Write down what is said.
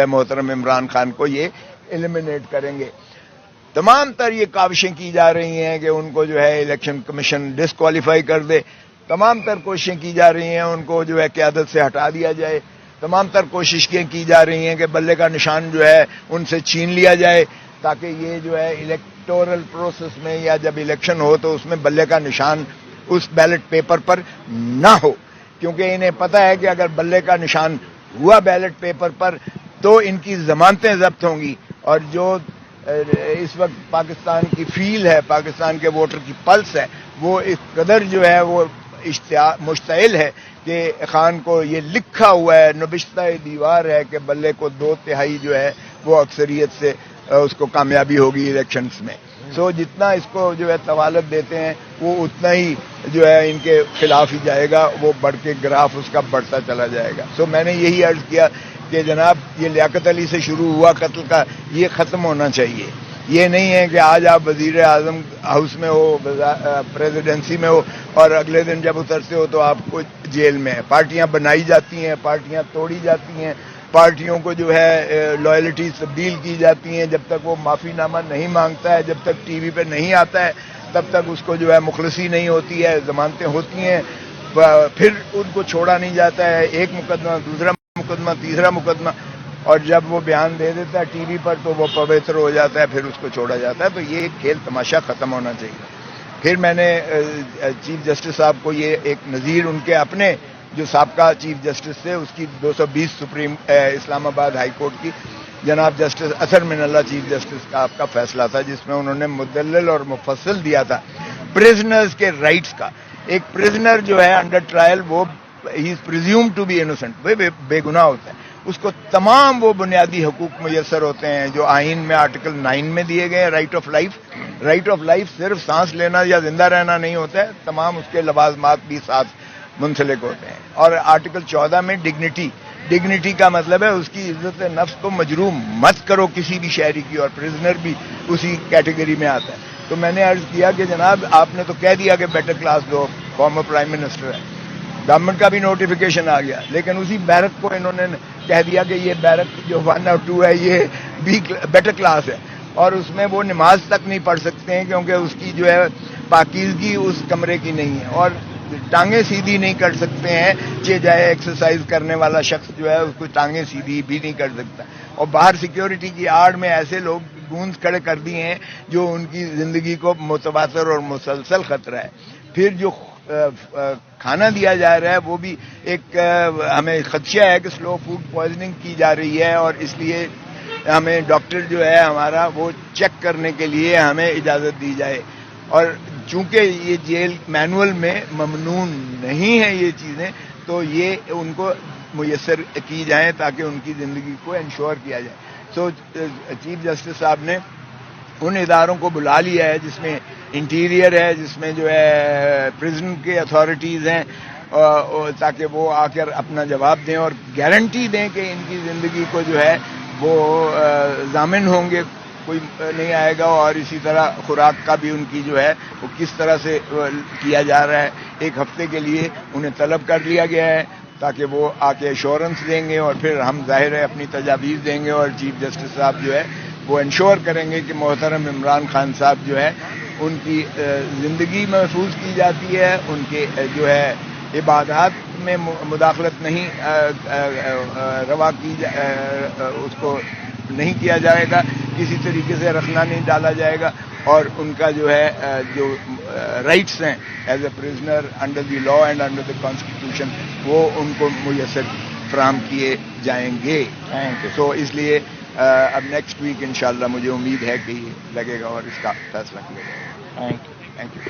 محترم عمران خان کو یہ ایلیمنیٹ کریں گے. تمام تر یہ کاوشیں کی جا رہی ہیں کہ ان کو جو ہے الیکشن کمیشن ڈسکوالیفائی کر دے. تمام تر کوششیں کی جا رہی ہیں ان کو جو ہے قیادت سے ہٹا دیا جائے. تمام تر کوششیں کی جا رہی ہیں کہ بلے کا نشان جو ہے ان سے چھین لیا جائے تاکہ یہ جو ہے الیکٹورل پروسیس میں یا جب الیکشن ہو تو اس میں بلے کا نشان اس بیلٹ پیپر پر نہ ہو. کیونکہ انہیں پتہ ہے کہ اگر بلے کا نشان ہوا بیلٹ پیپر پر تو ان کی ضمانتیں ضبط ہوں گی. اور جو اس وقت پاکستان کی فیل ہے, پاکستان کے ووٹر کی پلس ہے, وہ اس قدر جو ہے وہ مشتعل ہے کہ خان کو یہ لکھا ہوا ہے, نبشتہ دیوار ہے کہ بلے کو 2/3 جو ہے وہ اکثریت سے اس کو کامیابی ہوگی الیکشنز میں. سو جتنا اس کو جو ہے طوالت دیتے ہیں وہ اتنا ہی جو ہے ان کے خلاف ہی جائے گا, وہ بڑھ کے گراف اس کا بڑھتا چلا جائے گا. سو میں نے یہی عرض کیا کہ جناب یہ لیاقت علی سے شروع ہوا قتل کا, یہ ختم ہونا چاہیے. یہ نہیں ہے کہ آج آپ وزیر اعظم ہاؤس میں ہو, پریزیڈنسی میں ہو, اور اگلے دن جب اترتے ہو تو آپ کو جیل میں ہے. پارٹیاں بنائی جاتی ہیں, پارٹیاں توڑی جاتی ہیں, پارٹیوں کو جو ہے لائلٹی تبدیل کی جاتی ہیں. جب تک وہ معافی نامہ نہیں مانگتا ہے, جب تک ٹی وی پہ نہیں آتا ہے, تب تک اس کو جو ہے مخلصی نہیں ہوتی ہے. ضمانتیں ہوتی ہیں, پھر ان کو چھوڑا نہیں جاتا ہے. ایک مقدمہ, دوسرا مقدمہ, تیسرا مقدمہ, اور جب وہ بیان دے دیتا ہے ٹی وی پر تو وہ پوتر ہو جاتا ہے, پھر اس کو چھوڑا جاتا ہے. تو یہ کھیل تماشا ختم ہونا چاہیے. پھر میں نے چیف جسٹس صاحب کو یہ ایک نظیر ان کے اپنے جو سابقہ چیف جسٹس تھے, اس کی 220 سپریم اسلام آباد ہائی کورٹ کی جناب جسٹس اثر من اللہ چیف جسٹس کا آپ کا فیصلہ تھا, جس میں انہوں نے مدلل اور مفصل دیا تھا پرزنرز کے رائٹس کا. ایک پرزنر جو ہے انڈر ٹرائل وہ ہی از پریزیوم ٹو بی انوسنٹ, وہ بے گناہ ہوتا ہے. اس کو تمام وہ بنیادی حقوق میسر ہوتے ہیں جو آئین میں آرٹیکل 9 میں دیے گئے ہیں. Right of life, right of life صرف سانس لینا یا زندہ رہنا نہیں ہوتا ہے, تمام اس کے لوازمات بھی ساتھ منسلک ہوتے ہیں. اور آرٹیکل 14 میں ڈگنیٹی, ڈگنیٹی کا مطلب ہے اس کی عزت نفس کو مجروم مت کرو کسی بھی شہری کی, اور پرزنر بھی اسی کیٹیگری میں آتا ہے. تو میں نے عرض کیا کہ جناب آپ نے تو کہہ دیا کہ بیٹر کلاس دو, فارمر پرائم منسٹر ہے, گورنمنٹ کا بھی نوٹیفیکیشن آ گیا, لیکن اسی بیرک کو انہوں نے کہہ دیا کہ یہ بیرک جو 1 اور 2 ہے یہ بھی بیٹر کلاس ہے, اور اس میں وہ نماز تک نہیں پڑھ سکتے ہیں کیونکہ اس کی جو ہے پاکیزگی اس کمرے کی نہیں ہے, اور ٹانگیں سیدھی نہیں کر سکتے ہیں. کہ جائے ایکسرسائز کرنے والا شخص جو ہے اس کو ٹانگیں سیدھی بھی نہیں کر سکتا. اور باہر سیکیورٹی کی آڑ میں ایسے لوگ گونج کھڑے کر دیے ہیں جو ان کی زندگی کو متواتر اور مسلسل خطرہ ہے. پھر جو کھانا دیا جا رہا ہے وہ بھی ایک ہمیں خدشہ ہے کہ سلو فوڈ پوائزننگ کی جا رہی ہے, اور اس لیے ہمیں ڈاکٹر جو ہے ہمارا وہ چیک کرنے کے لیے ہمیں اجازت دی جائے. اور چونکہ یہ جیل مینول میں ممنوع نہیں ہے یہ چیزیں, تو یہ ان کو میسر کی جائیں تاکہ ان کی زندگی کو انشور کیا جائے. سو چیف جسٹس صاحب نے ان اداروں کو بلا لیا ہے جس میں انٹیریئر ہے, جس میں جو ہے پرزن کے اتھارٹیز ہیں, تاکہ وہ آ کر اپنا جواب دیں اور گارنٹی دیں کہ ان کی زندگی کو جو ہے وہ ضامن ہوں گے, کوئی نہیں آئے گا. اور اسی طرح خوراک کا بھی ان کی جو ہے وہ کس طرح سے کیا جا رہا ہے. 1 ہفتے کے لیے انہیں طلب کر لیا گیا ہے تاکہ وہ آ کے ایشورنس دیں گے, اور پھر ہم ظاہر ہے اپنی تجاویز دیں گے, اور چیف جسٹس صاحب جو ہے وہ انشور کریں گے کہ محترم عمران خان صاحب جو ہے ان کی زندگی محفوظ کی جاتی ہے, ان کے جو ہے عبادات میں مداخلت نہیں روا کی اس کو نہیں کیا جائے گا, کسی طریقے سے رخنا نہیں ڈالا جائے گا, اور ان کا جو ہے جو رائٹس ہیں as a prisoner under the law and under the constitution وہ ان کو میسر فراہم کیے جائیں گے. سو اس لیے اب نیکسٹ ویک انشاءاللہ مجھے امید ہے کہ یہ لگے گا اور اس کا فیصلہ کیا جائے گا. Thank you.